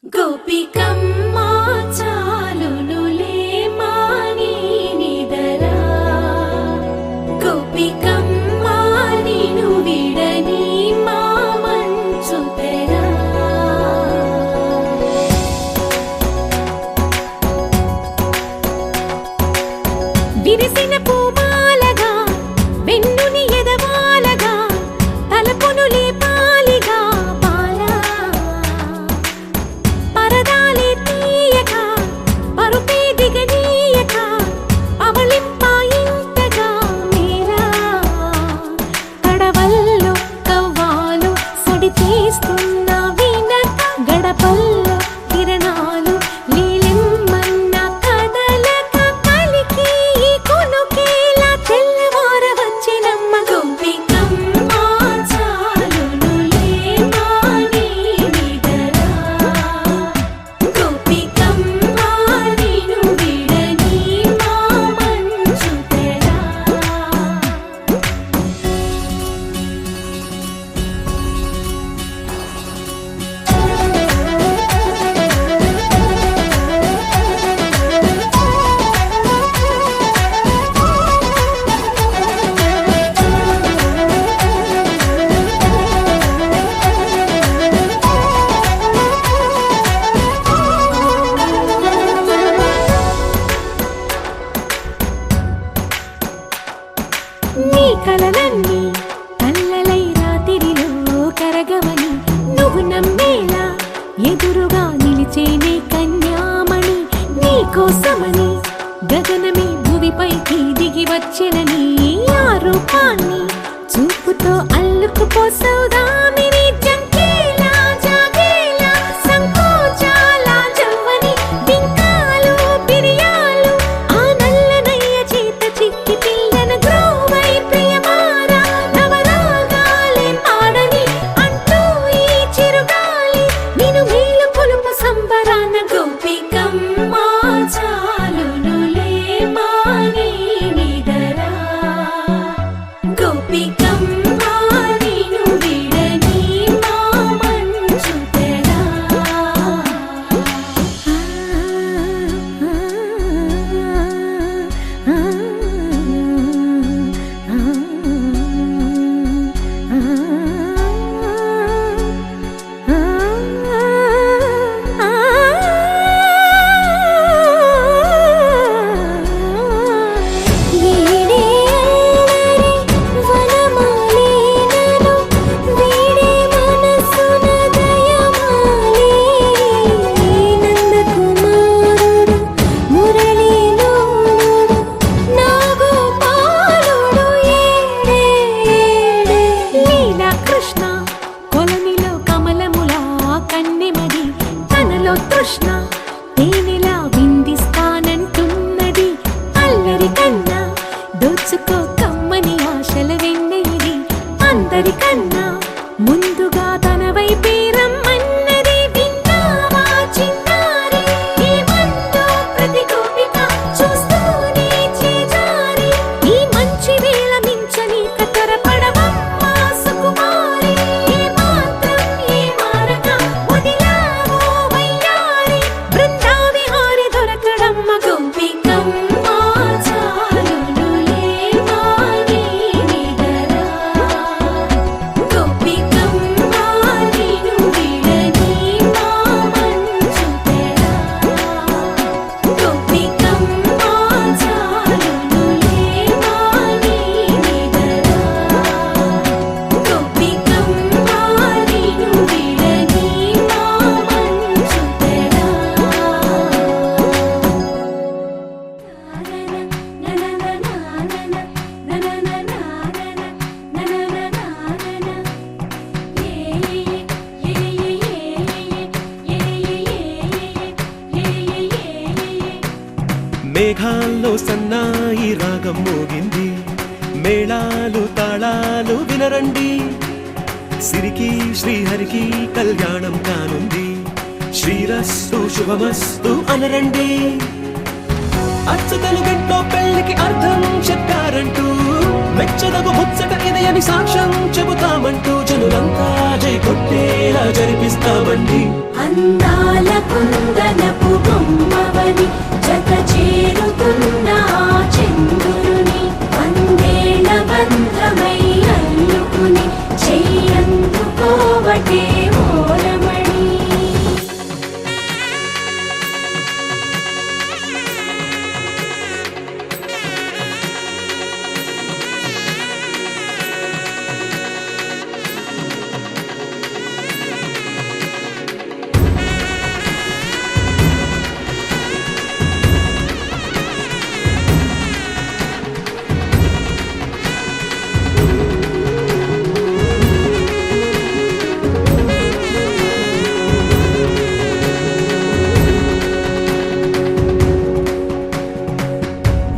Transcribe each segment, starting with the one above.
గోపికమ్మా చాలునులే మాని నిదరా గోపికమ్మా నిను విడని మా మంచు తెరా విరిసిన పూమాలగా వెన్నుని ఎదవాలగా తలపును లేపాలిగా బాలా పరదాలే తీయక పరుపే దిగనీయక అవళింపాయింతగా మేరా కడవల్లో కవ్వాలు సడి చేస్తున్న వినక గడపల్లో కిరణాలు నీలిమ్మన్న కదలక కలికి ఈ కొనుకేలా తెల్లవార వచ్చినమ్మ గోపికమ్మా చాలునులే మాని నిదరా గోపికమ్మా నిను విడని మా మంచు తెరా నీ కలలన్నీ కల్లలై రాత్రిలో కరగవని నువ్వు నమ్మేలా ఎదురుగా నిలిచేనే కన్యామణి నీ కోసమని గగనమే భువిపైకి దిగి వచ్చెనని ఆ రూపాన్ని చూపుతో అల్లుకుపోసౌదామిని జంకేలా జాగేలా సంకోచాల జవ్వని బింకాలు బిరియాలు ఆ నల్లనయ్య చేత చిక్కి పిల్లన గ్రోవై ప్రియమారా నవరాగాలే పాడని అంటూ ఈ చిరుగాలి నిను మేలు కొలుపు సంబరాన గోపికమ్మా చాలునులే మాని నిదరా గోపికమ్మా నిను విడని మా మంచు తెరా వీడే అల్లరి వనమాలినను వీడే మనసున దయమాలి నందకుమారుడు మురళీలోనుడు నాగోపాలుడు ఏడే లీలా కృష్ణ కొలనిలో కమలములా కన్నెమడి తనలో తృష్ణ తేనెలా విందిస్తానంటున్నది అల్లరి కన్నా దోచుకో కమ్మని ఆశల వెన్నెయిది అందరికన్నా ముందుగా తన వైపే రమ్మన్నది విన్నావా చిన్నారి ఈ మందో ప్రతి గోపిక చూస్తూనే చేజారి ఈ మంచి వేళ మించని కతరపడవమ్మా సుకుమారి ఏ మాత్రం ఏ మారక వదిలావో వయ్యారి బృందావిహారి దొరకడమ్మ గోపికమ్మా చాలునులే మాని నిదరా గోపికమ్మా నిను విడని మా మంచు తెరా గోపికమ్మా చాలునులే మాని నిదరా గోపికమ్మా నిను విడని మా మంచు తెరా మేఘాల్లో సన్నాయి రాగం మోగింది మేళాలు తాళాలు వినరండి సిరికి శ్రీహరికి కళ్యాణం కానుంది శ్రీరస్తు శుభమస్తు అనరండి అచ్చతలు గంటో పెళ్లికి అర్థం చెప్పారంటూ మెచ్చదగు ముచ్చట ఇది అని సాక్ష్యం చెబుతామంటూ జనులంతా జై కొట్టేలా జరిపిస్తామండి. అందాల కుందనపు బొమ్మవని జత చేరుతున్న ఆ చంద్రుని వందేళ్ల బంధమై అల్లుకుని చెయ్యందుకోవటే ఓరమణి.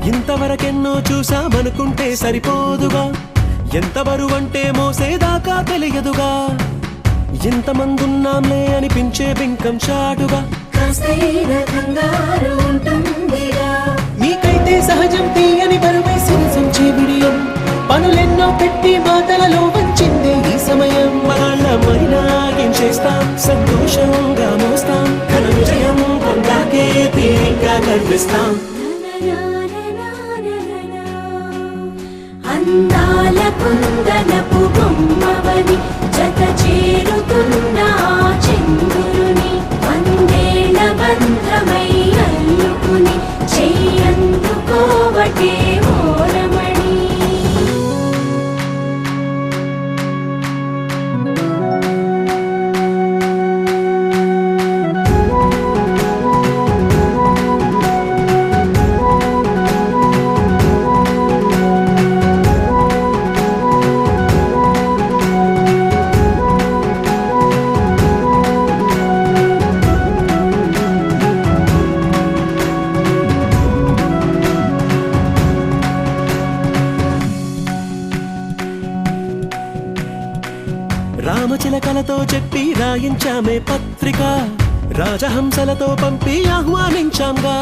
ఇంతవరకెన్నో చూసామనుకుంటే సరిపోదుగా, ఎంత బరువంటే మోసేదాకా తెలియదుగా. ఇంతమందున్నాంలే అనిపించే బింకం చాటుగా కాస్తైన కంగారు ఉంటుందిగా. మీకైతే సహజం తీయని బరువై సిరిసంచే బిడియం, పనులెన్నో పెట్టి మాటలలో వంచిందే ఈ సమయం. మగాళ్ళమైనా ఏం చేస్తాం, సంతోషంగా మోస్తాం, ఘన విజయం పొందాకే తీరిగ్గా కనిపిస్తాం. అందాల కుందనపు బొమ్మవని జత చేరుతున్న ఆ చంద్రుని వందేళ్ల బంధమై అల్లుకుని చెయ్యందుకోవటే ఓరమణి. రామచిలకలతో చెప్పి రాయించామే పత్రిక, రాజహంసలతో పంపి ఆహ్వానించాంగా.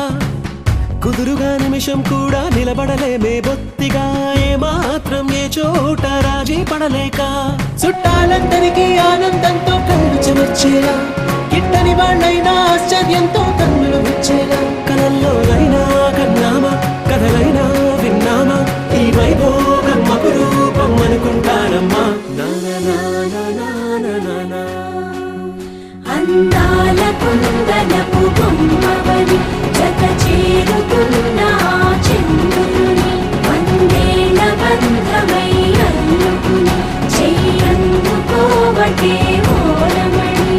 కుదురుగా నిమిషం కూడా నిలబడలేమే బొత్తిగా, ఏమాత్రం ఏ చోట రాజీ పడలేక. చుట్టాలందరికీ ఆనందంతో కళ్ళు చెమర్చేలా, గిట్టని వాళ్ళైనా ఆశ్చర్యంతో కన్నులు విచ్చేలా. కలల్లోనైనా కన్నామా, కథలైనా విన్నామా, ఈ వైభోగం అపురూపం అనుకుంటానమ్మా. అందాల కుందనపు బొమ్మవని జత చేరుతున్న ఆ చంద్రుని వందేళ్ల బంధమై అల్లుకుని చెయ్యందుకోవటే ఓరమణి.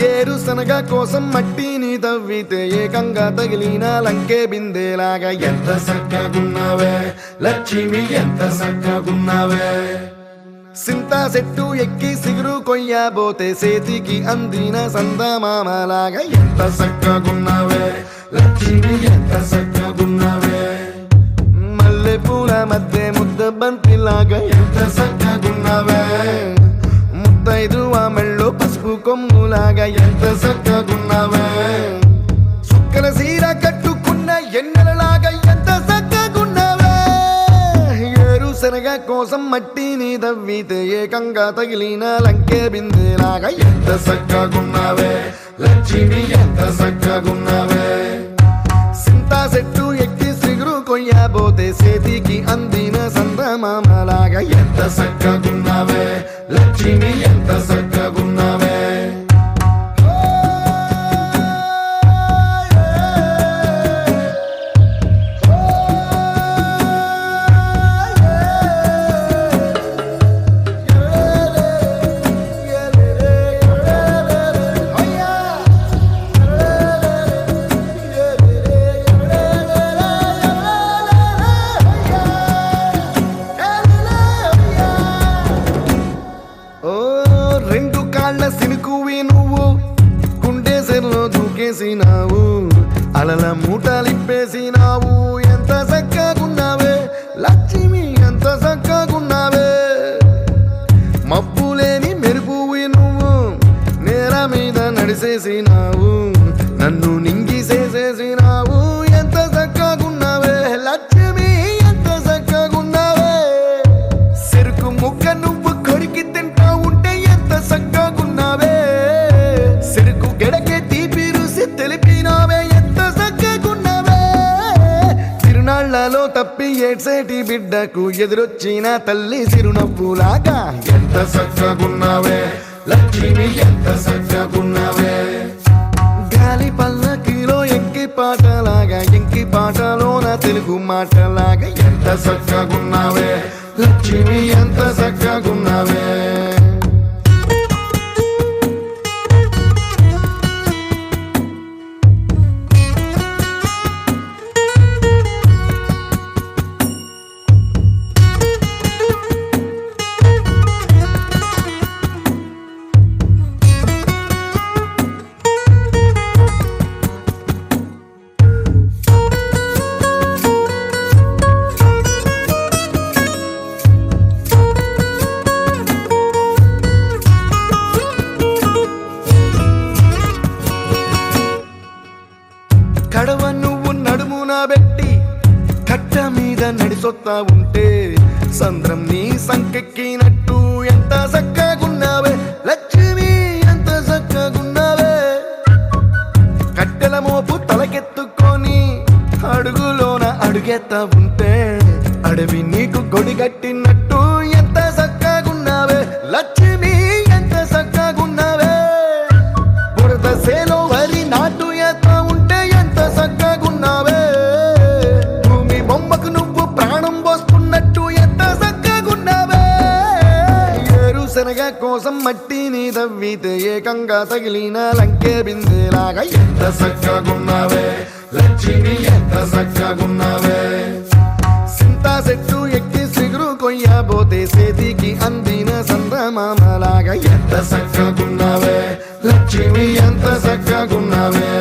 ఏరుశనగ కోసం మట్టిని తవ్వితే ఏకంగా తగిలిన లంకే బిందేలాగా ఎంత సక్కగున్నావే లక్ష్మి, ఎంత సక్కగున్నావే. సింతా చెట్టు ఎక్కి సిగురు కొయ్యబోతే చేతికి అందిన సందమామలాగా ఎంత సక్కగున్నావే లక్ష్మి, ఎంత సక్కగున్నావే. మల్లె పూల మధ్య ముద్ద బంతిలాగా ఎంత సక్కగున్నావే. ముత్తైదు మెళ్ళో పసుపు కొమ్ములాగా ఎంత సక్కగున్నావే. సుక్కల సీర కట్టుకున్న ఎన్నెలలాగా ఎంత సక్కగున్నావే. ఏరుశనగ కోసం మట్టిని తవ్వితే ఏకంగా తగిలిన లంకే బిందేలాగా ఎంత సక్కగున్నావే లక్ష్మి, ఎంత సక్కగున్నావే. సింతా చెట్టు ఎక్కి సిగురు కొయ్యబోతే చేతికి అందిన సందమామలాగా ఎంత సక్కగున్నావే లక్ష్మి, ఎంత సక్కగున్నావే. సినుకువి నువ్వు గుండె సెల్లో దూకేసినావు అలల మూటలిప్పేసినావు ఎంత చక్కగున్నావే లక్ష్మి ఎంత చక్కగున్నావే మబ్బులేని మెరుపువి నువ్వు నేల మీద నడిసేసినావు నన్ను నింగిసేసేసినావు ఎంత చక్కగున్నావే లక్ష్మి ఎంత చక్కగున్నావే చెరుకు ముక్క నువ్వు కొరికి తింటా ఉంటే ఎంత చక్కగున్నావే చెరుకు గెడకే తీపి రుసి తెలిపినావే ఎంత చక్కగున్నావే తిరునాళ్లలో తప్పి ఏడ్సేటి బిడ్డకు ఎదురొచ్చిన తల్లి చిరునవ్వులాగా ఎంత చక్కగున్నావే లక్ష్మి ఎంత చక్కగున్నావే గాలి పల్లకిలో ఎంకి పాటలాగా ఎంకి పాటలోన తెలుగు మాటలాగా ఎంత చక్కగున్నావే లక్ష్మి ఎంత చక్కగున్నావే కడవ నువ్వు నడుమున పెట్టి కట్ట మీద నడిసొత్తా ఉంటే సంద్రం నీ సంకెక్కినట్టు ఎంత చక్కగున్నావే లక్ష్మి ఎంత చక్కగున్నావే కట్టెల మోపు తలకెత్తుకొని అడుగులోన అడుగెత్తా ఉంటే అడవి నీకు గొడిగట్టినట్టు ఎంత చక్కగున్నావే లక్ష్మి ఎంత చక్కగున్నావే బురద సేలో వరి నాటు ఎత్తా ఉంటే ఎంత చక్కగున్నావే భూమి బొమ్మకు నువ్వు ప్రాణం పోస్తున్నట్టు ఎంత చక్కగున్నావే ఏరుశనగ కోసం మట్టిని తవ్వితే ఏకంగా తగిలిన లంకే బిందెలాగా ఎంత చక్కగున్నావే లక్ష్మి ఎంత చక్కగున్నావే సింతా చెట్టు ఎక్కి సిగురు కొయ్యబోతే చేతికి అందిన సందమామలాగా ఎంత చక్కగున్నావే లక్ష్మి ఎంత చక్కగున్నావే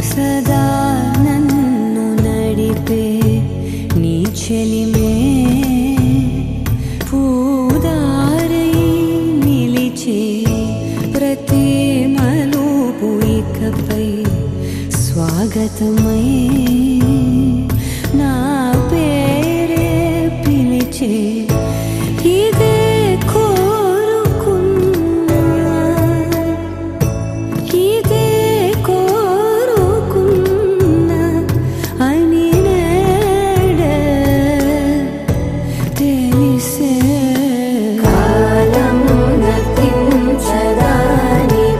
సదా నన్ను నడిపే నీ చెలిమే పూదారై నిలిచే ప్రతి మలుపు ఇకపై స్వాగతమై నా పేరే పిలిచే ఇదే కోరుకున్నా ఇదే కోరుకున్నా అని నేడే తెలిసే కాలం నతించదాని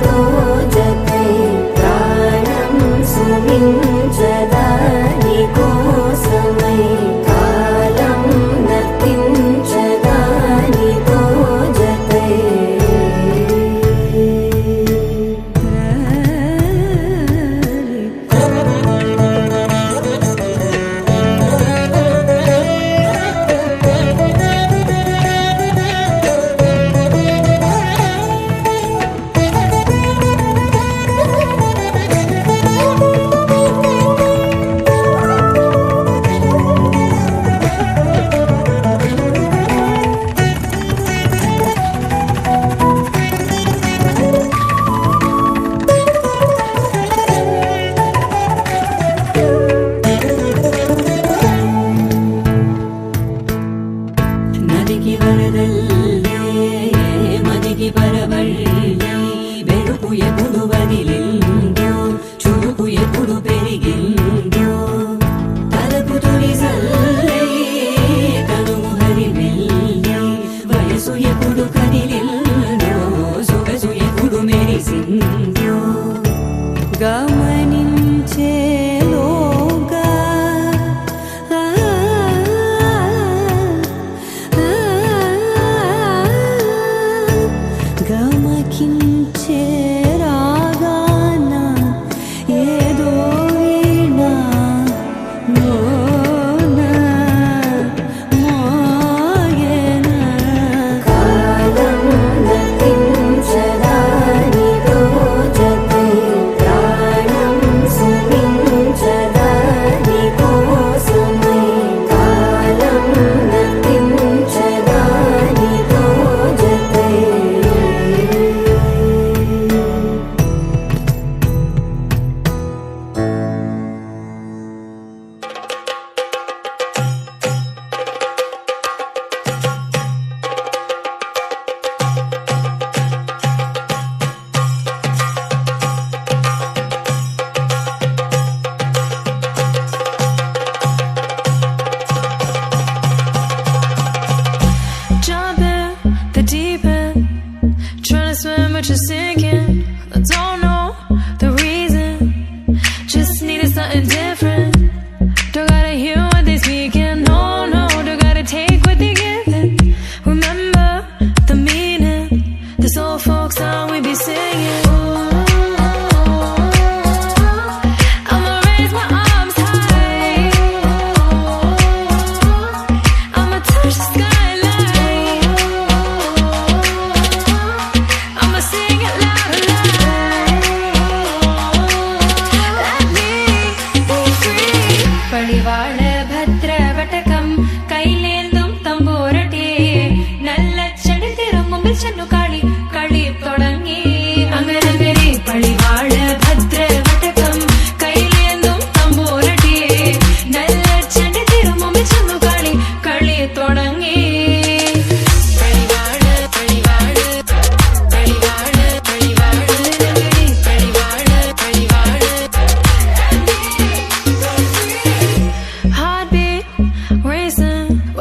రోజకై ప్రాణం సుమించదాని కోసమై కాలం నతించ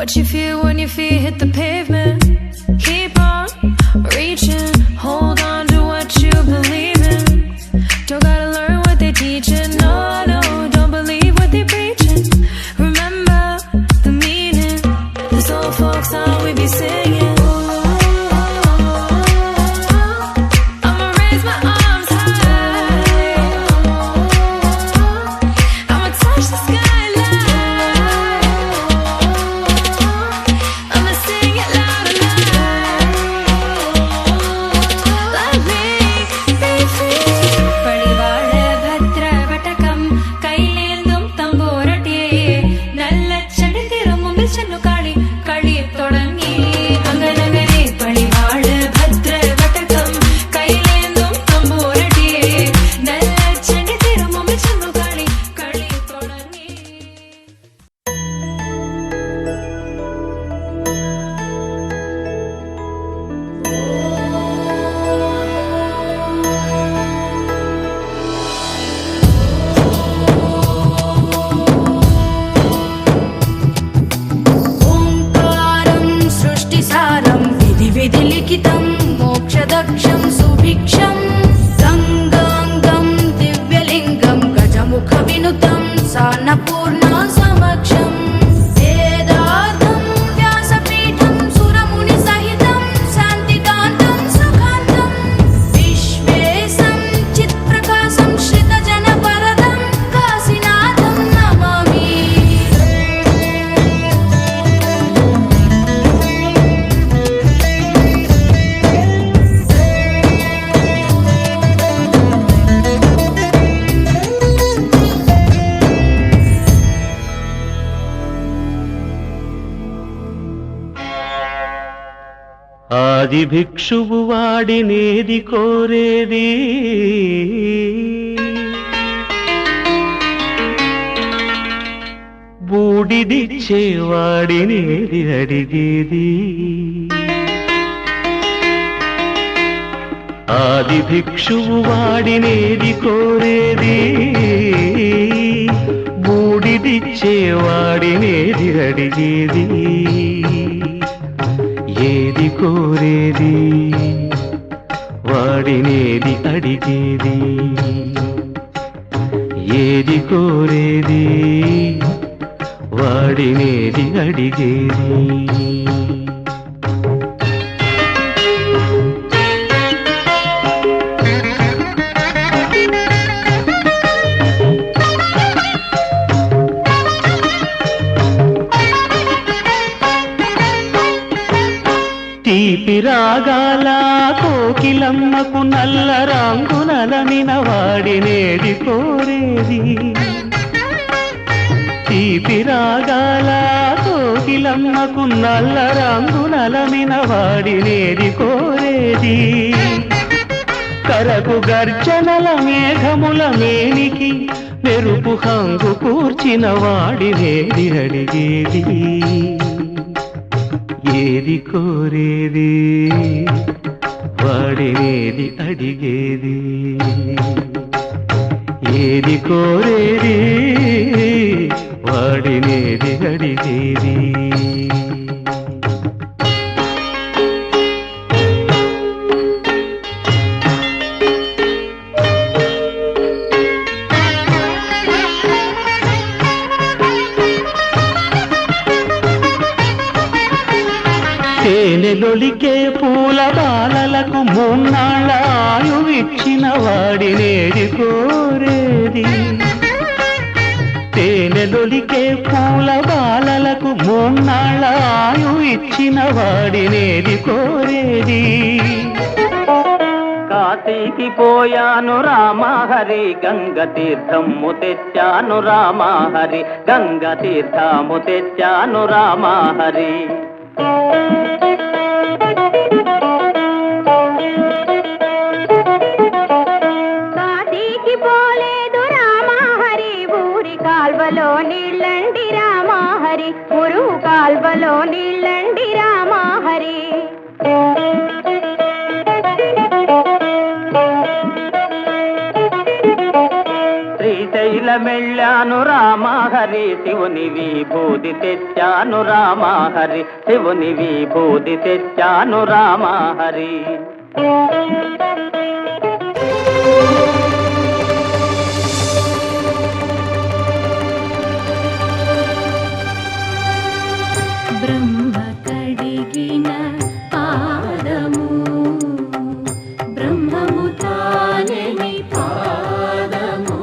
what you feel when your feet hit the pavement. Keep on reaching, hold on to what you believe in. Don't gotta learn what they teaching, no, no, don't believe what they preaching. Remember the meaning, this old folk song we be singing. ఆది భిక్షువు వాడినేది కోరేది, బూడిదిచ్చేవాడినేది అడిగేది. ఆది భిక్షువు వాడినేది కోరేది, బూడిదిచ్చేవాడినేది అడిగేది. ఏది కోరేది వాడినేది అడిగేది, ఏది కోరేది వాడినేది అడిగేది. తీపి రాగాల కోకిలమ్మకు నల్ల రాంగు నలమిన వాడినేది కోరేది. తీపి రాగాల కోకిలమ్మకు నల్ల రాంగు నలమిన వాడినేది కోరేది. కరకు గర్జనల మేఘముల మేనికి మెరుపు హంగు కూర్చిన వాడినేది అడిగేది. ఏది కోరేది వాడినేది అడిగేది, ఏది కోరేది వాడినేది అడిగేది. తేనెలొలికే పూల బాలలకు మూన్నాళ్ళ ఆయువిచ్చిన వాడినేది కోరేది. తేనెలొలికే పూల బాలలకు మూన్నాళ్ళ ఆయువిచ్చిన వాడినేది కోరేది. కాశీకి పోయాను రామహరి, గంగ తీర్థము తెచ్చాను రామహరి, గంగ తీర్థము తెచ్చాను రామహరి. కాశీకి పోలేదు రామహరి, ఊరి కాల్వలో నీళ్ళండి రామహరి, ఊరు కాల్వలో నీళ్ళండి రామహరి. శ్రీశైల మెళ్ళాను రామహరి శివుని విభూతి తెచ్చాను రామహరి శివుని విభూతి తెచ్చాను రామహరి బ్రహ్మ కడిగిన పాదము బ్రహ్మము తానే నీ పాదము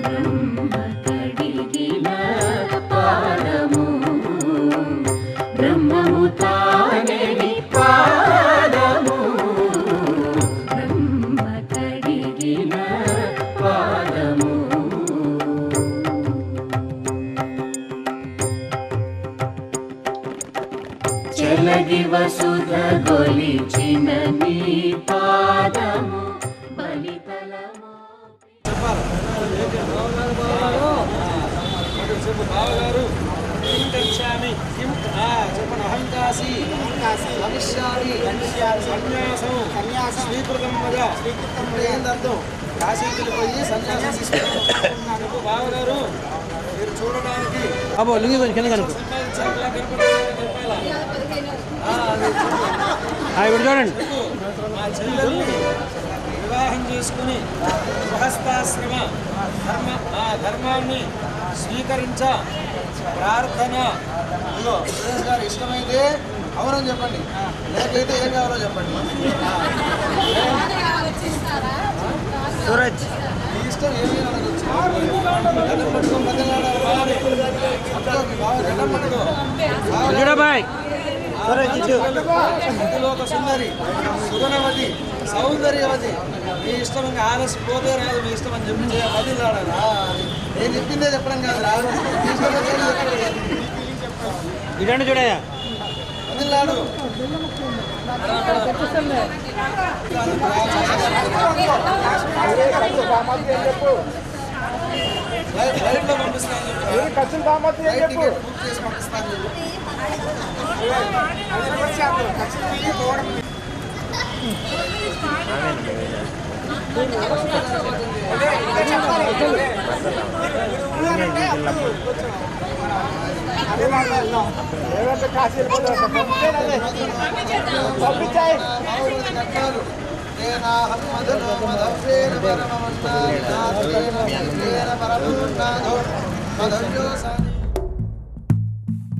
బ్రహ్మ కడిగిన పాదము బ్రహ్మము తానే నీ పాదము బ్రహ్మ కడిగిన పాదము చలగి వసుధ గొలిచిన నీ పాదము బలితలము స్వీకృతం ఏందర్థం కాశీకి పోయి సన్యాసం తీసుకున్నాను బావగారు మీరు చూడడానికి అబ్బో లింగి కొంచెం కింద కనుక ఇప్పుడు చూడండి మా చెల్లెల్ని వివాహం చేసుకుని గృహస్థాశ్రమ ధర్మాన్ని స్వీకరించ ప్రార్థన ఇదిగో సురేష్ గారు ఇష్టమైతే అవునని చెప్పండి లేకైతే ఏం కావాలో చెప్పండి సూరజ్ మీ ఇష్టం ఏమి గడ్డం పట్టుకో గడ్డం పట్టుకో ఒక సుందరి సుగుణవతి సౌందర్యవతి మీ ఇష్టం ఇంకా ఆలస్య పోతే రాదు మీ ఇష్టం అని చెప్పి పది రాడాలా నేను చెప్పిందే చెప్పడం కాదు రాదు మీ ఇష్టం ఇదండి చూడయా పదిలాడు ఫ్లైట్లో పంపిస్తాను టికెట్ బుక్ చేసి పంపిస్తాను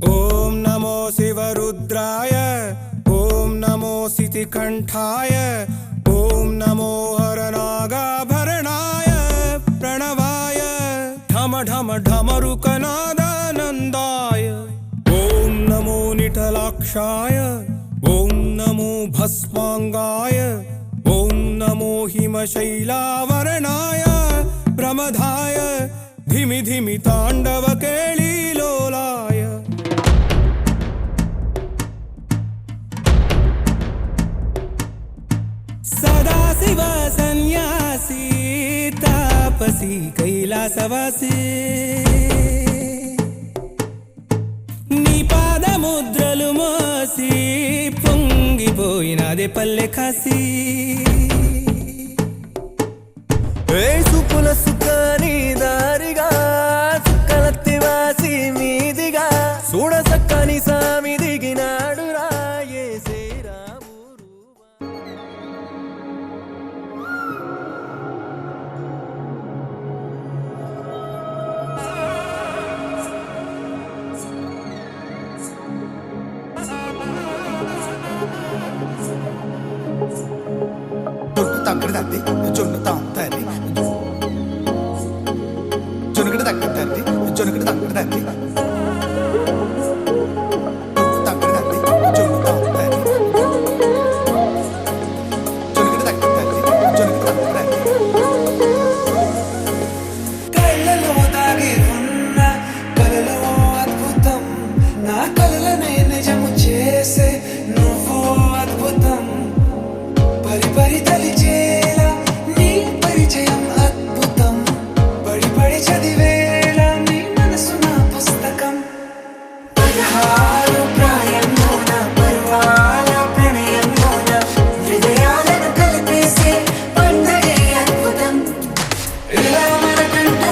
ఓం నమో శివరుద్రాయ ఓం నమో సితికంఠాయ ఓం నమో హరనాగాభరణాయ ప్రణవాయ ఢమ ఢమ ఢమరుకనాదానందాయ ఓం నమో నిఠలాక్షాయ ఓం నమో భస్మాంగాయ ఓం నమో హిమశైలావరణాయ ప్రమదాయ ధిమి ధిమి తాండవ కేళీలోలాయ సదాశివ సన్యాసి తాపసి కైలాసవాసి నీ పాదముద్రలు మోసి పొంగిపోయినదే పల్లె కాసి సుకుల సుఖని దారిగా సుక్కలత్తి వాసి మీదిగా చూడ సక్కని సామి దిగినాడు రాయే శ్రీరామురు తగ్గడదండి జొన్ను తాంతండి జొనుగడ తగ్గదండి జొనుగడ తగ్గదండి తగ్గదండి జొన్ను తాంతండి జొనుగడ తగ్గదండి జొనుగడ తగ్గదండి కళ్ళలో దాగి ఉన్న కలలో అద్భుతం నా కలలనే నిజము చేసే నువ్వు అద్భుతం పరి పరి తలిచేలా నీ పరిచయం అద్భుతం పడి పడి చదివేళ నీ మనసు నా పుస్తకం 16 ప్రాయంలోన పర్వాల ప్రణయంలోన హృదయాలను కలిపేసే పండగే అద్భుతం ఇలా మనకంటూ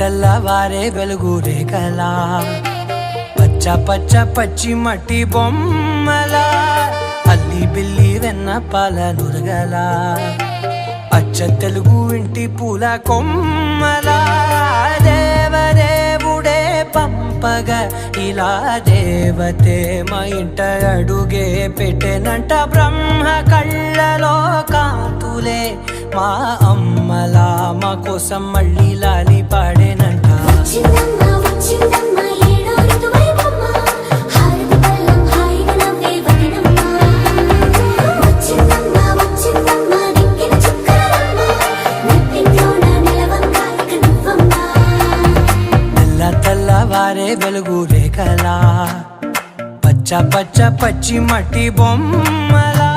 తెల్లవారే వెలుగు రేఖలా పచ్చ పచ్చ పచ్చి మట్టి బొమ్మలా అల్లి బిల్లి వెన్న పాల నురగలా అచ్చ తెలుగు ఇంటి పూల కొమ్మలా దేవదేవుడే పంపగా ఇలా దేవతే మా ఇంట అడుగే పెట్టెనంట బ్రహ్మ కళ్ళలో కాంతులే మా అమ్మలా మా కోసం మళ్ళీ లాలి పాడేనంట తెల్లవారే వెలుగు రేఖలా పచ్చ పచ్చ పచ్చి మట్టి బొమ్మలా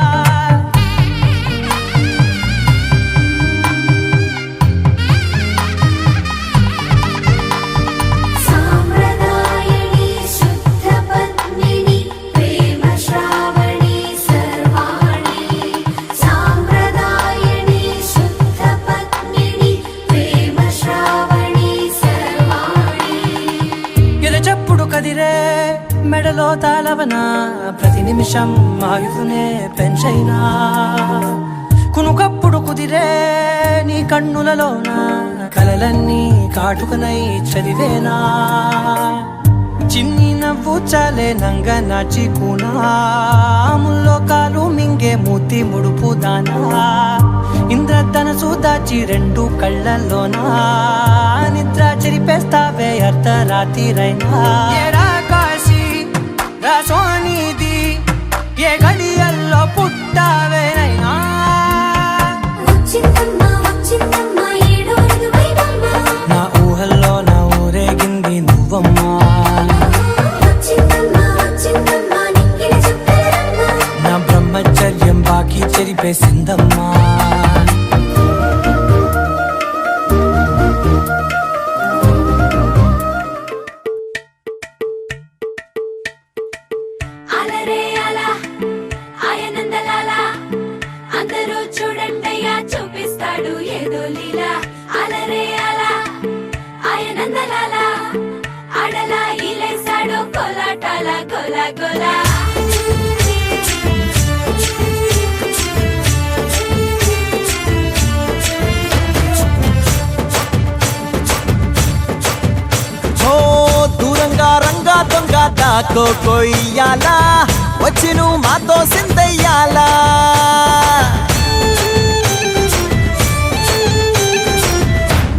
కదిరే మెడలో తాళవన ప్రతి నిమిషం ఆయుధునే పెంచైనా కునుకప్పుడు కుదిరే నీ కన్నులలోన కలలన్నీ కాటుకనై చదివేనా చిన్ని నవ్వు చాలే నంగ నాచి కూనాముల్లో కాలు మింగే మూతి ముడుపు దానా ఇంద్రధనసు దాచి రెండు కళ్ళల్లోనా నిద్ర చెరిపేస్తావే అర్ధరాత్రిరైనా ఏరా కాశీ రాసోనిది ఏ గడియల్లో పుట్టావేనైనా నా ఊహల్లో నా ఊరేగింది నువ్వమ్మా నా బ్రహ్మచర్యం బాకీ చెరిపేసిందమ్మా అందరూ చూడండయ్యా చూపిస్తాడు ఏదో లీలా అలరే అలా ఆయనందలాల ఆడలా ఈలేసాడు కోలాటాల గోలా గోలా దూరంగా రంగా దొంగ దాకో కొయ్యాలా వచ్చి నువ్వు మాతో సిందయ్యాలా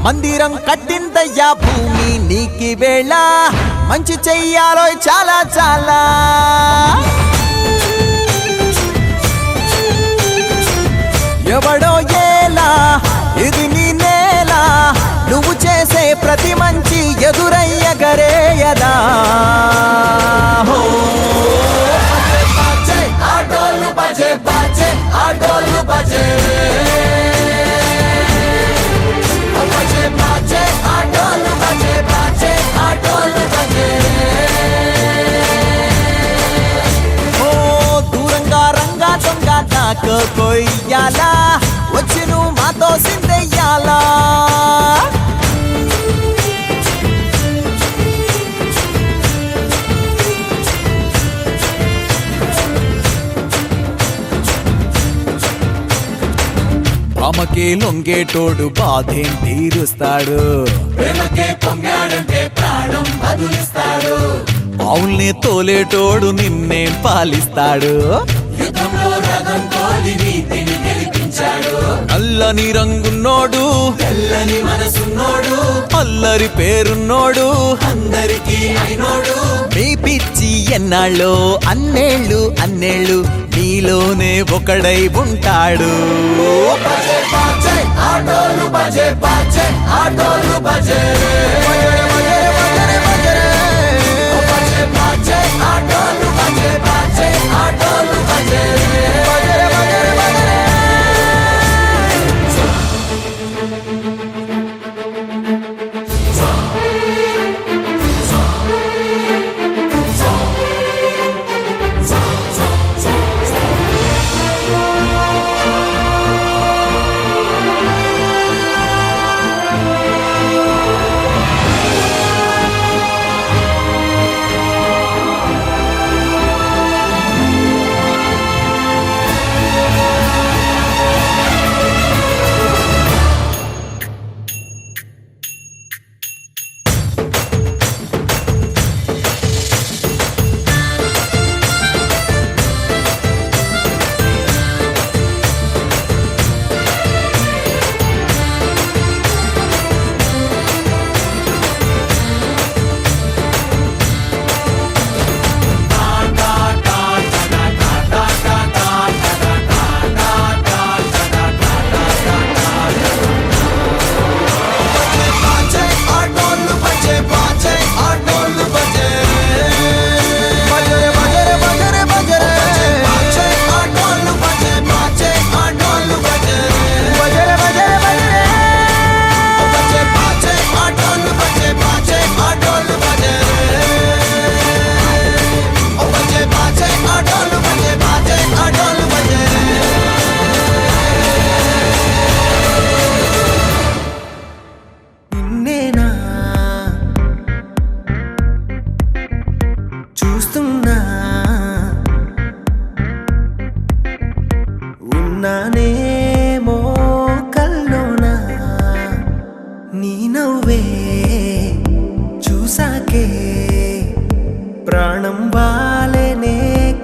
మందిరం కట్టిందయ్యా భూమి నీకి వేళ మంచి చెయ్యాలో చాలా చాలా ఎవడో ఏలా ఇది నీ నేల నువ్వు చేసే ప్రతి మంచి ఎదురయ్యగరేయదా ఆటోలు బజే బాజే ఆటోలు బజే ఆటోలు బజే బాజే ఆటోలు బజే ఓ దూరంగా రంగా దొంగ దాకో కొయ్యాలా వచ్చి నువ్వు మాతో సిందెయ్యాలా ఆమెకే లొంగేటోడు బాధేం తీరుస్తాడు ప్రేమకే పొంగాడంటే ప్రాణం బదులిస్తాడు అవుల్ని తోలేటోడు నిన్నేం పాలిస్తాడు యుద్ధంలో రథం తోలి నీతిని గెలిపించాడు నల్లని రంగున్నోడు తెల్లని మనసున్నోడు అల్లరి పేరున్నోడు అందరికీ అయినోడు మీ పిచ్చి ఎన్నాళ్ళో అన్నేళ్ళు అన్నేళ్ళు నీలోనే ఒకడై ఉంటాడు ఆటోలు బజే బాజే ఆటోలు బజే ఆటోలు బజే బాజే ఆటోలు బజే చూస్తున్నా ఉన్నానేమో కల్లోనా నీ నవ్వే చూసాకే ప్రాణం వాలేనే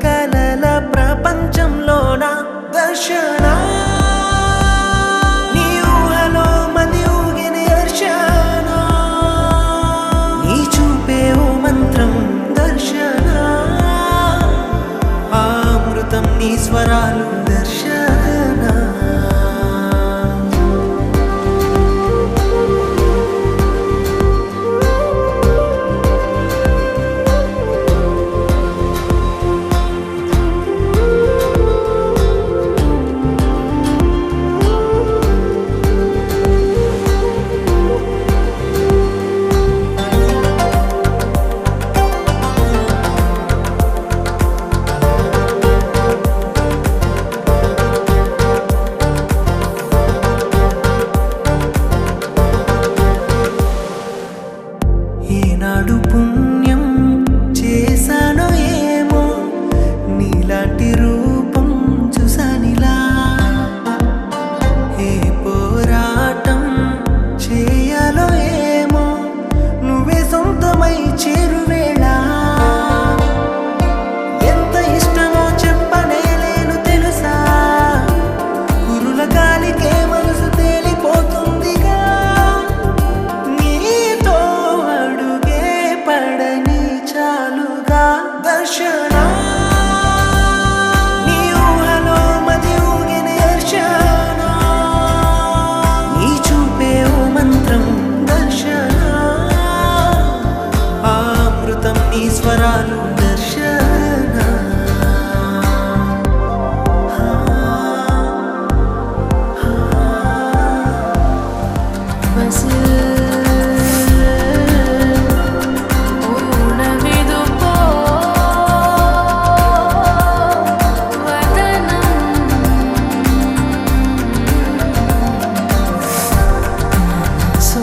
కలల ప్రపంచంలోన దర్శన నీ ఊహలో మది ఊగిన దర్శన నీ చూపే ఓ మంత్రం దర్శన ఆ అమృతం నీ స్వరాలు దర్శన ఏనాడు పుణ్యం చేశానో ఏమో నీలాంటి రూపం చూసానిలా ఏ పోరాటం చేయాలో ఏమో నువ్వే సొంతమై చేరువేళ ఎంత ఇష్టమో చెప్పనేలేను తెలుసా కురుల గాలికే మనసు తేలిపోతుందిగా నీతో అడుగే పడని చాలుగా దర్శన నీ ఊహలో మది ఊగిన దర్శన నీ చూపే ఓ మంత్రం దర్శన ఆ అమృతం నీ స్వరాలు దర్శన బస్ ఊనమిదు పో వదనం సో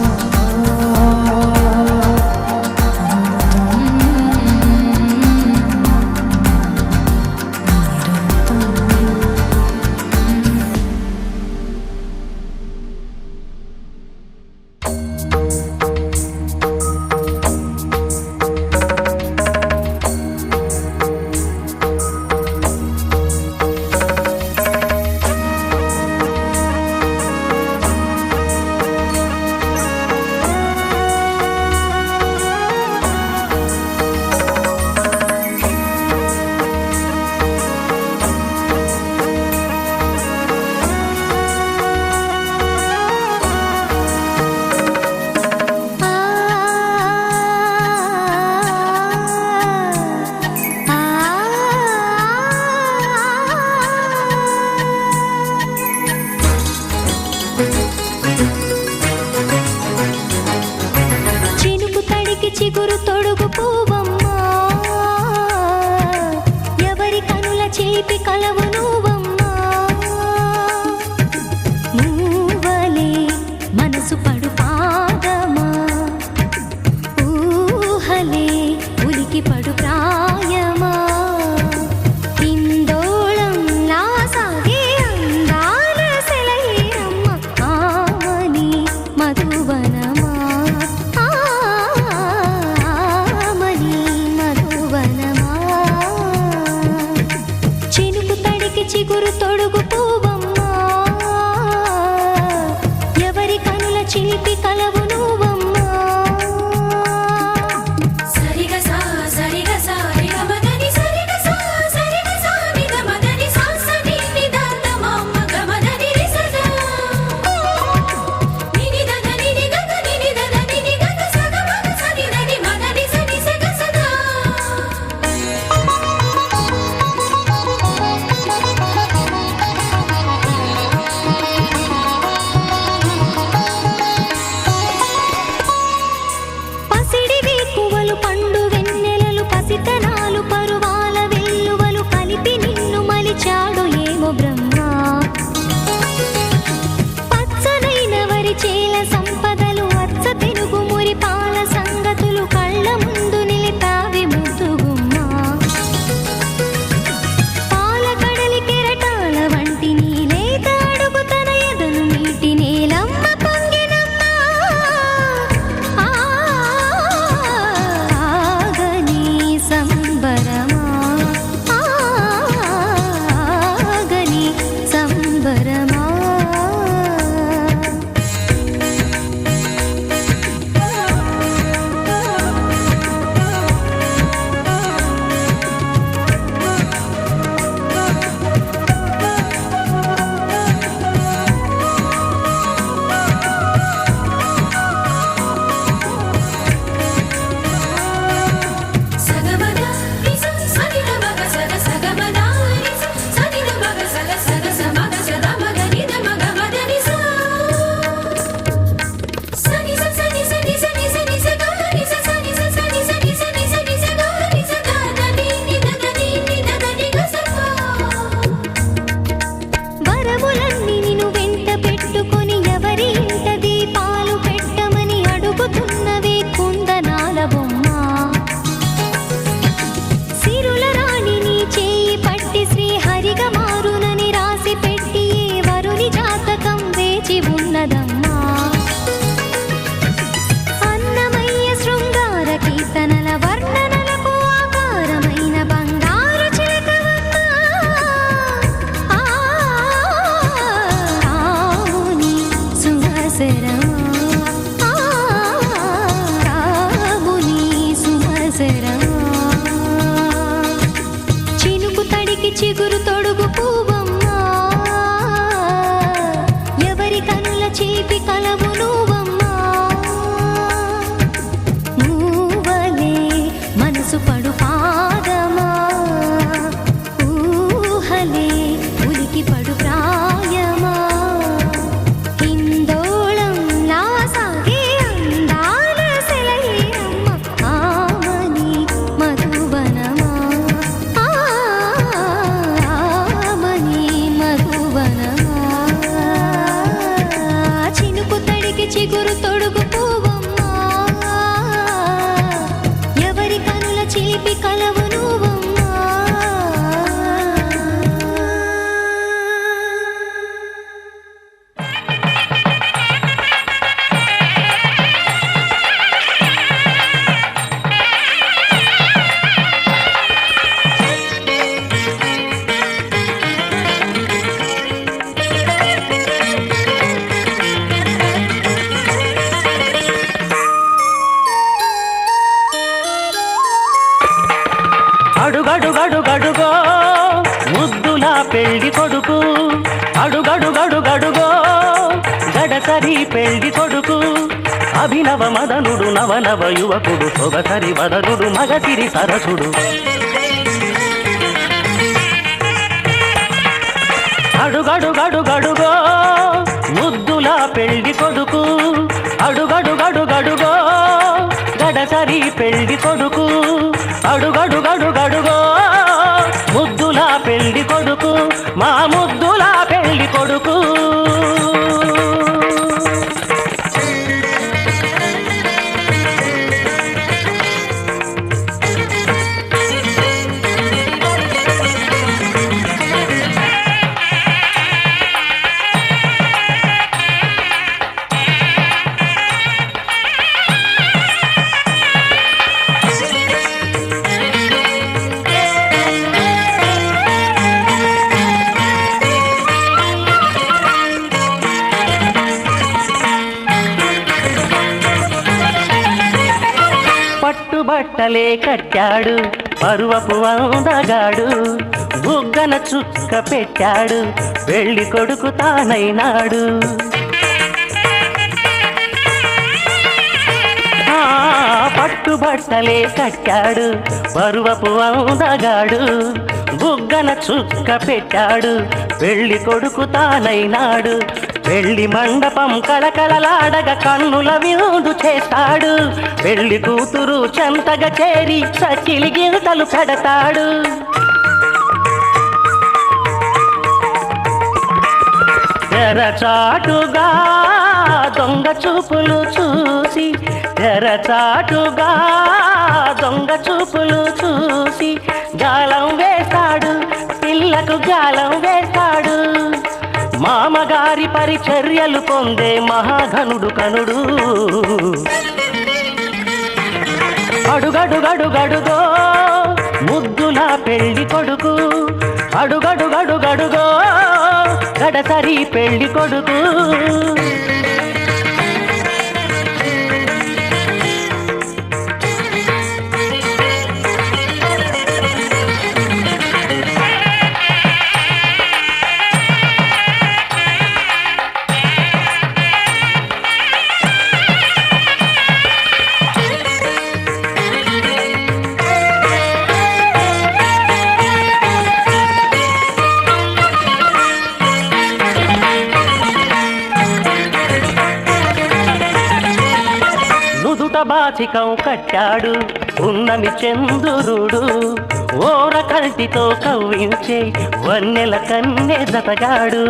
చినుకు తడికి చిగురు తొడుగు పూవమ్మా ఎవరి కనుల చేపి కలవు నువ్వమ్మా నువ్వలే మనసు పడు పాదమా ఊహలే ఉలికి పడు ప్రాయమా ఇందోళంలా సాగే అందాల సెలయేరమ్మ ఆమని మధువనమా ఆమని మధువనమా చినుకు తడి చిగురు తొడుగు పువ్వమ్మా ఎవరి కనుల చీపి కలవు నువ్వమ్మా నువ్వలే మనసు పడు పాదమా ఊహలే ఉలికి పడు ప్రాయమా హిందోళంలా సాగే అందాల సెలయేరమ్మ ఆమని మధువనమా ఆమని మధువనమా చినుకు తడికి చిగురు తొడుగు పువ్వమ్మా ఎవరి కనుల చిలిపి కలవు నువ్వమ్మా అడుగడుగడుగడుగో ముద్దుల పెళ్లి కొడుకు అడుగడుగడుగడుగో గడసరి పెళ్లి కొడుకు అభినవ మదనుడు నవనవ యువకుడు సొగసరి వదనుడు మగసిరి సరసుడు అడుగడుగడుగడుగో ముద్దుల పెళ్లి కొడుకు అడుగడుగడుగడుగో గడసరి పెళ్లి కొడుకు అడుగడుగడుగడుగో ముద్దుల పెళ్లి కొడుకు మా ముద్దుల పెళ్లి కొడుకు పట్టుబట్టలే కట్టాడు పరువపు అందగాడు బుగ్గన చుక్క పెట్టాడు పెళ్లి కొడుకు తానైనాడు పట్టుబట్టలే కట్టాడు పరువపు అందగాడు బుగ్గన చుక్క పెట్టాడు పెళ్లి కొడుకు తానైనాడు పెళ్లి మండపం కళకళలాడగ కన్నుల విందు చేస్తాడు పెళ్లి కూతురు చెంతగా చేరి సచిలి గింతలు పెడతాడు తెరచాటుగా దొంగ చూపులు చూసి తెరచాటుగా దొంగ చూపులు చూసి గాలం వేస్తాడు పిల్లకు గాలం వేస్తాడు మామగారి పరిచర్యలు పొందే మహాఘనుడు కనుడు అడుగడుగడుగడుగో ముద్దుల పెళ్లి కొడుకు అడుగడుగడుగడుగో గడసరి పెళ్లి కొడుకు బాచికం కట్టాడు ఉన్నమి చంద్రుడు ఓర కంటితో కవ్వించే వన్నెల కన్నె జతగాడు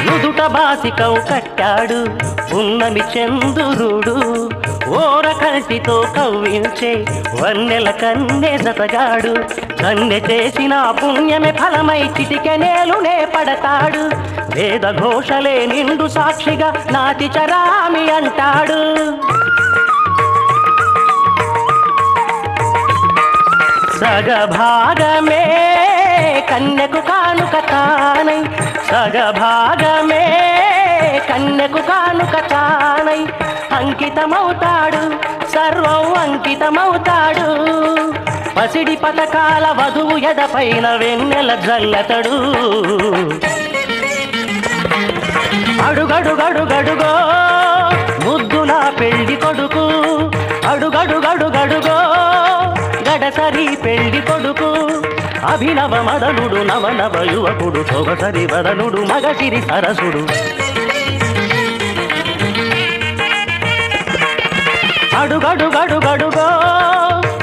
నుదుట బాసికం కట్టాడు ఉన్నమి చంద్రుడు ఓర కంటితో కవ్వించే వన్నెల కన్నె జతగాడు కన్నె చేసిన పుణ్యమే ఫలమై చిటికెనేలునే పడతాడు వేద ఘోషలే నిండు సాక్షిగా నాటి చరామి అంటాడు సగభాగమే కన్యకు కానుక తానై సగభాగమే కన్యకు కానుక తానై అంకితమవుతాడు సర్వం అంకితమవుతాడు. పసిడి పథకాల వధువు ఎదపైన వెన్నెల జల్లతడు. అడుగడుగడుగడుగో ముద్దుల పెళ్లి కొడుకు, అడుగడుగడుగడుగో గడసరి పెళ్లి కొడుకు. అభినవ మదనుడు నవనవ యువకుడు, సొగసరి వదనుడు మగసిరి సరసుడు. అడుగడుగడుగడుగో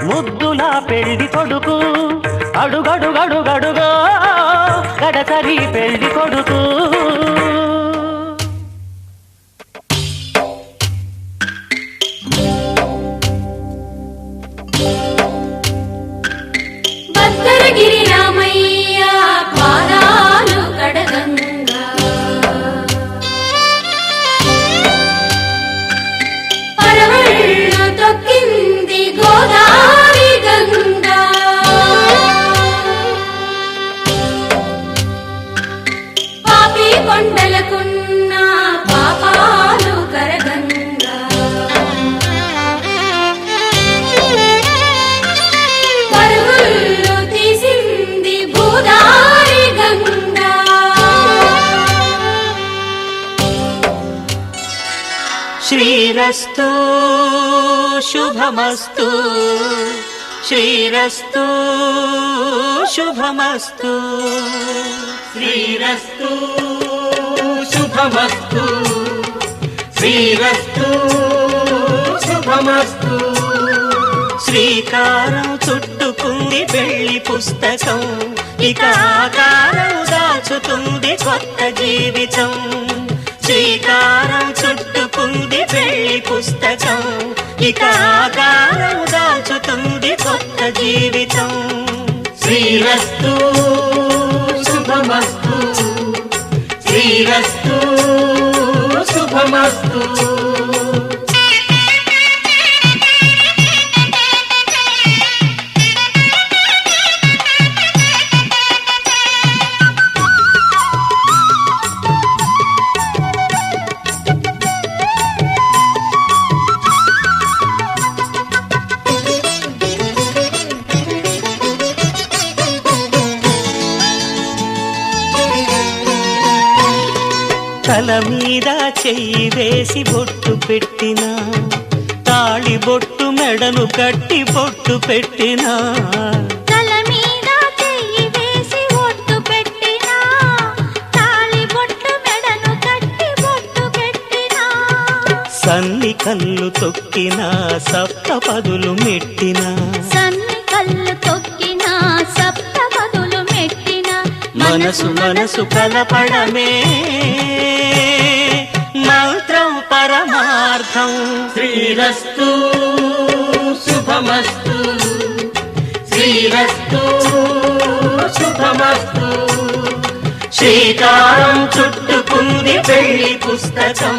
ముద్దుల పెళ్లి కొడుకు, అడుగడుగడుగడుగో గడసరి పెళ్లి కొడుకు. భద్రగిరి రామయ్య పాదాలు కడగంగా, పరవళ్ళు తొక్కింది గోదావరి గంగా. పాపి కొండలకున్న పాపాలు కరగంగా, పరుగులు తీసింది భూదారి గంగా. శ్రీరస్తు శుభమస్తు, శ్రీరస్తు శుభమస్తు, శ్రీరస్తు శుభమస్తు, శ్రీరస్తు శుభమస్తు. శ్రీకారం చుట్టుకుంది పెళ్లి పుస్తకం, ఇక ఆకారం దాచుతుంది కొత్త జీవితం. శ్రీకారం చుట్టుకుంది పెళ్లి పుస్తకం, ఇక ఆకారం దాచుతుంది కొత్త జీవితం. శ్రీరస్తు శుభమస్తు, శ్రీరస్తు శుభమస్తు. తల మీద చెయ్యి వేసి బొట్టు పెట్టినా, తాళి బొట్టు మెడను కట్టి బొట్టు పెట్టినా, తల మీద చెయ్యి వేసి ఒట్టు పెట్టినా, తాళి బొట్టు మెడను కట్టి బొట్టు పెట్టినా, సన్ని కళ్ళు తొక్కినా సప్త పదులు మెట్టినా, సన్ని కళ్ళు తొక్కినా సప్త పదులు మెట్టినా, మనసు మనసు కలపడమే మంత్రం పరమార్థం. శ్రీరస్తు శుభమస్తు, శ్రీరస్తు శుభమస్తు. శ్రీకారం చుట్టుకుంది పెళ్లి పుస్తకం,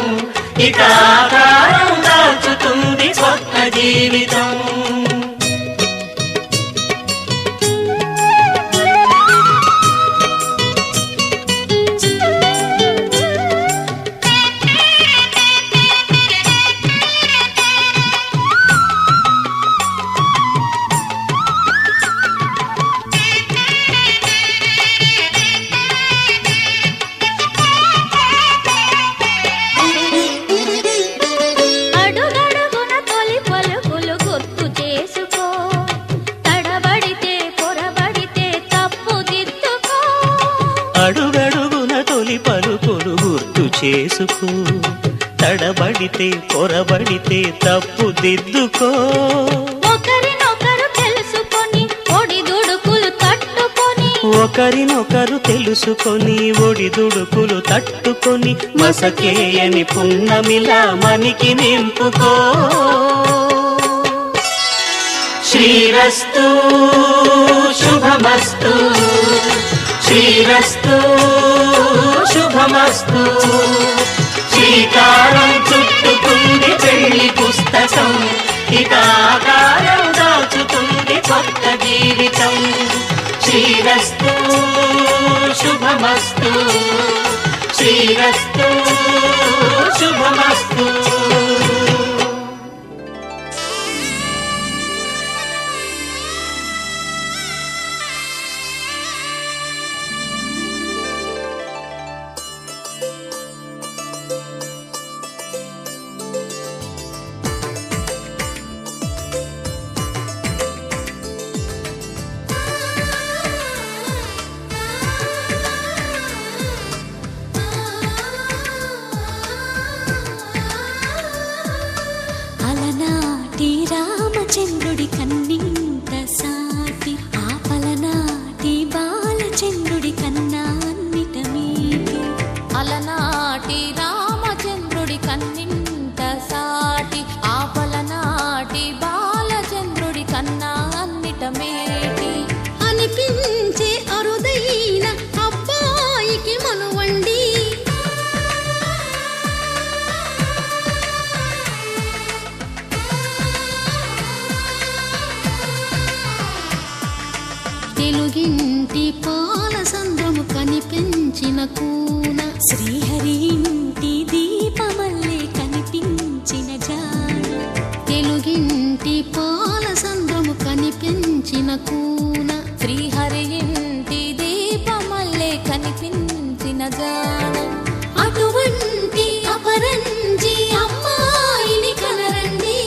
ఇక ఆకారం దాచుతుంది కొత్త జీవితం. అడుగడుగున తొలి పలుకులు గుర్తు చేసుకో, తడబడితే పొరబడితే తప్పు దిద్దుకో. అడుగడుగున తొలి పలుకులు గుర్తు చేసుకో, తడబడితే పొరబడితే తప్పు దిద్దుకో. ఒకరినొకరు తెలుసుకొని ఒడిదుడుకులు తట్టుకొని, ఒకరినొకరు తెలుసుకొని ఒడిదుడుకులు తట్టుకొని, మసకేయని పున్నమిలా మనికి నింపుకో. శ్రీరస్తు శుభమస్తు, శ్రీరస్తు శుభమస్తు. శ్రీకారం చుట్టుకుంది పెళ్లి పుస్తకం, ఇక ఆకారం దాచుతుంది కొత్త జీవితం. శ్రీరస్తు శుభమస్తు, శ్రీరస్తు శుభమస్తు. తెలుగింటి పాల సంద్రము కనిపించిన కూన శ్రీహరి ఇంటి దీపమల్లే కనిపించిన జాన తెలుగింటి పాల సంద్రము కనిపించిన కూన శ్రీహరి ఇంటి దీపమల్లే కనిపించిన జాన అటువంటి అపరంజి అమ్మాయిని కనరండి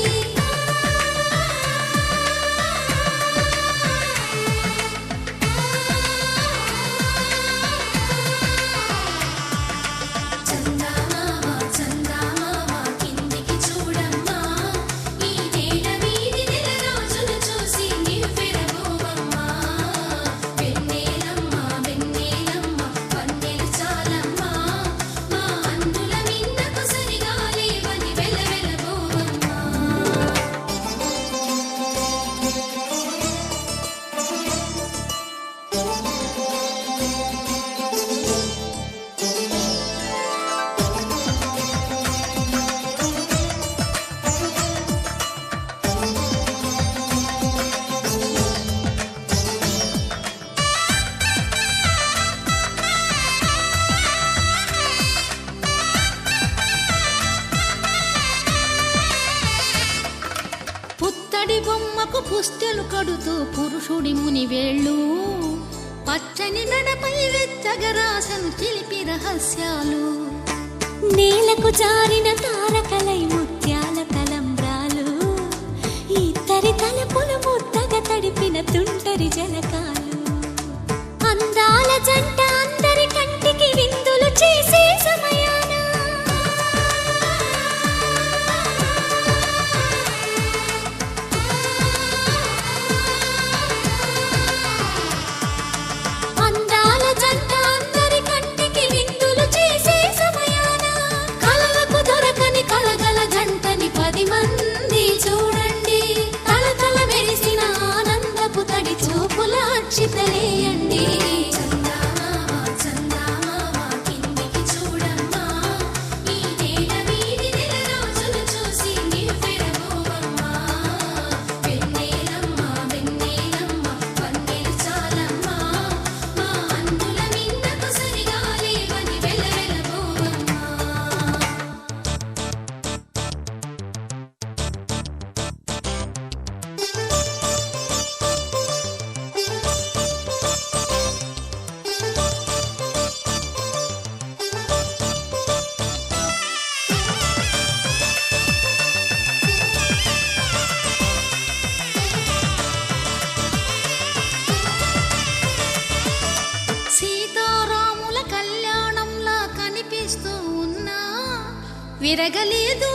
చందమామ చందమామ కిందికి చూడమ్మా ఈ నేల మీది నెల రోజులు చూసి నివ్వెరబోవమ్మా వెన్నెలమ్మ వెన్నెలమ్మ వన్నెలు చాలమ్మా మా అందుల మిన్నకు సరిగా లేవని వెలవెలబోవమ్మా పుత్తడి బొమ్మకు పుస్తెలు కడుతూ పురుషుడి ముని వేళ్ళు పచ్చని మెడపై వెచ్చగరాసను చిలిపి రహస్యాలు నేలకు జారిన తారకలై ముత్యాల తలంబ్రాలు ఇద్దరి తలపులు ముద్దగా తడిపిన తుంటరి జలకాలు అందాల జంట అందరి కంటికి విందులు చేసే సమయాన అందాల జంట అందరి కంటికి విందులు చేసే సమయాన కలలకు దొరకని కలగల జంటని 10 మంది చూడండి తలతల మెరిసిన ఆనందపు తడి చూపుల అక్షితలేయండి చందమామ చందమామ కిందికి చూడమ్మా ఈ నేల మీది నెల రోజులు చూసి నివ్వెరబోవమ్మా వెన్నెలమ్మ వెన్నెలమ్మ వన్నెలు చాలమ్మా మా అందుల మిన్నకు సరిగా లేవని వెలవెలబోవమ్మా సీతారాముల కళ్యాణంలా కనిపిస్తూ ఉన్నా విరగలేదు